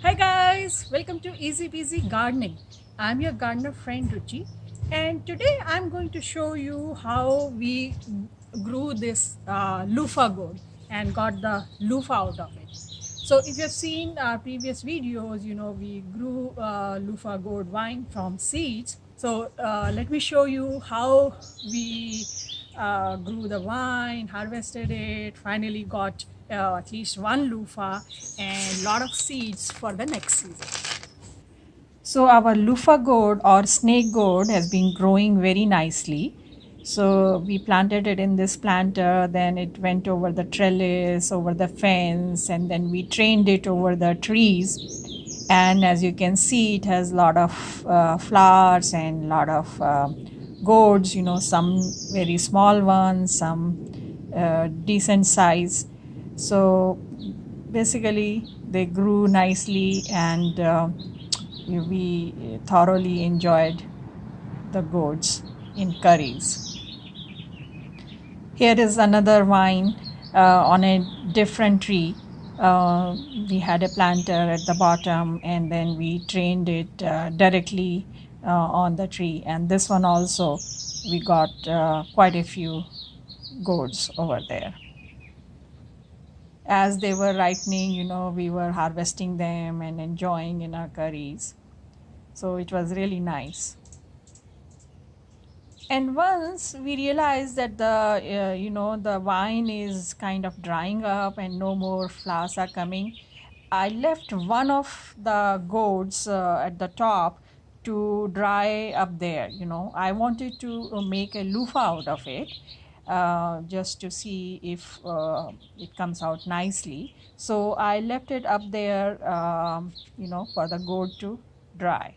Hi guys, welcome to Easy Peasy Gardening. I'm your gardener friend Ruchi, and today I'm going to show you how we grew this Luffa Gourd and got the loofah out of it. So if you've seen our previous videos, we grew Luffa Gourd vine from seeds. So let me show you how we grew the vine, harvested it, finally got at least one loofah and lot of seeds for the next season. So our Luffa gourd or snake gourd has been growing very nicely. So we planted it in this planter, then it went over the trellis, over the fence, and then we trained it over the trees. And as you can see, it has a lot of flowers and a lot of gourds, some very small ones, some decent size. So basically, they grew nicely and we thoroughly enjoyed the gourds in curries. Here is another vine on a different tree. Uh, we had a planter at the bottom and then we trained it directly on the tree. And this one also, we got quite a few gourds over there. As they were ripening, we were harvesting them and enjoying in our curries. So it was really nice. And once we realized that the wine is kind of drying up and no more flowers are coming, I left one of the gourds at the top to dry up there. I wanted to make a loofah out of it, just to see if it comes out nicely. So I left it up there, for the gourd to dry.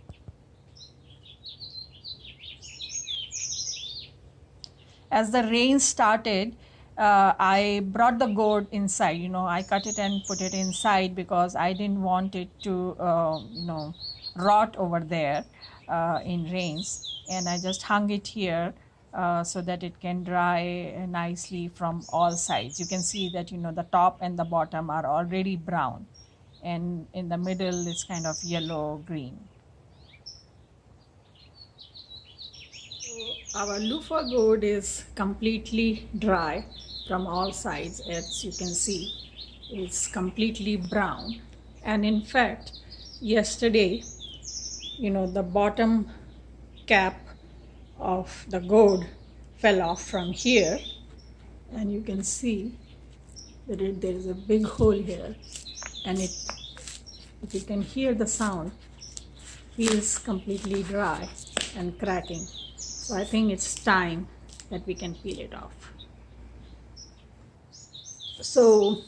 As the rain started, I brought the gourd inside. I cut it and put it inside because I didn't want it to, rot over there in rains. And I just hung it here so that it can dry nicely from all sides. You can see that, the top and the bottom are already brown. And in the middle, it's kind of yellow green. Our loofah gourd is completely dry from all sides. As you can see, it's completely brown. And in fact, yesterday, the bottom cap of the gourd fell off from here. And you can see that there is a big hole here. And if you can hear the sound, feels completely dry and cracking. So I think it's time that we can peel it off. So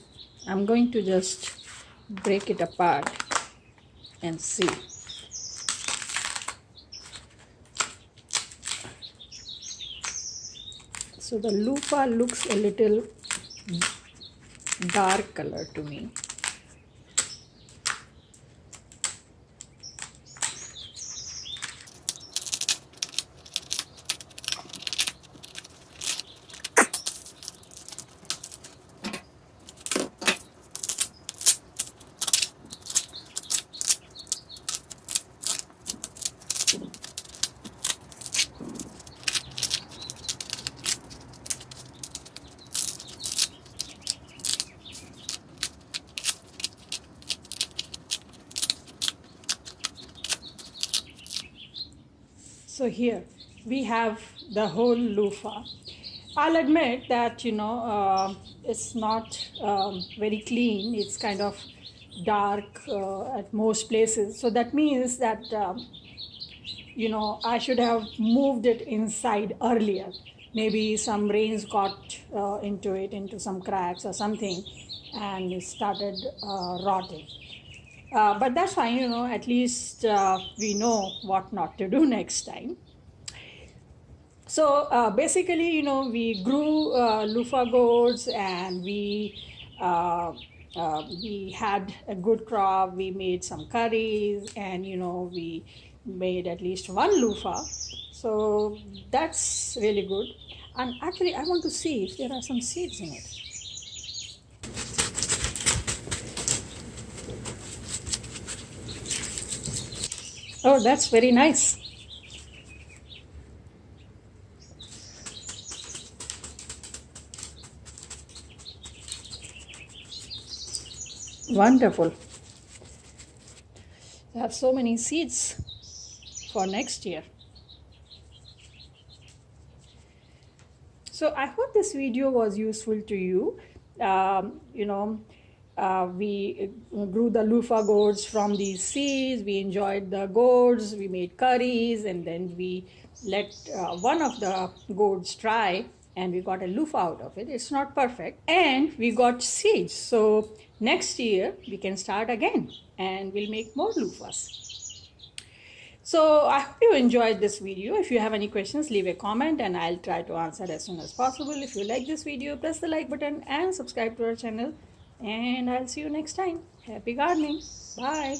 I'm going to just break it apart and see. So the loofah looks a little dark color to me. So here we have the whole loofah. I'll admit that it's not very clean. It's kind of dark at most places. So that means that I should have moved it inside earlier. Maybe some rains got into it, into some cracks or something, and it started rotting. But that's fine, at least we know what not to do next time. So basically, we grew loofah gourds and we had a good crop. We made some curries and, we made at least one loofah. So that's really good. And actually, I want to see if there are some seeds in it. Oh, that's very nice. Wonderful. I have so many seeds for next year. So I hope this video was useful to you. We grew the loofah gourds from these seeds. We enjoyed the gourds. We made curries, and then we let one of the gourds dry, and we got a loofah out of it. It's not perfect, and we got seeds. So next year we can start again, and we'll make more loofahs. So I hope you enjoyed this video. If you have any questions, leave a comment and I'll try to answer as soon as possible. If you like this video, press the like button and subscribe to our channel. And I'll see you next time. Happy gardening. Bye.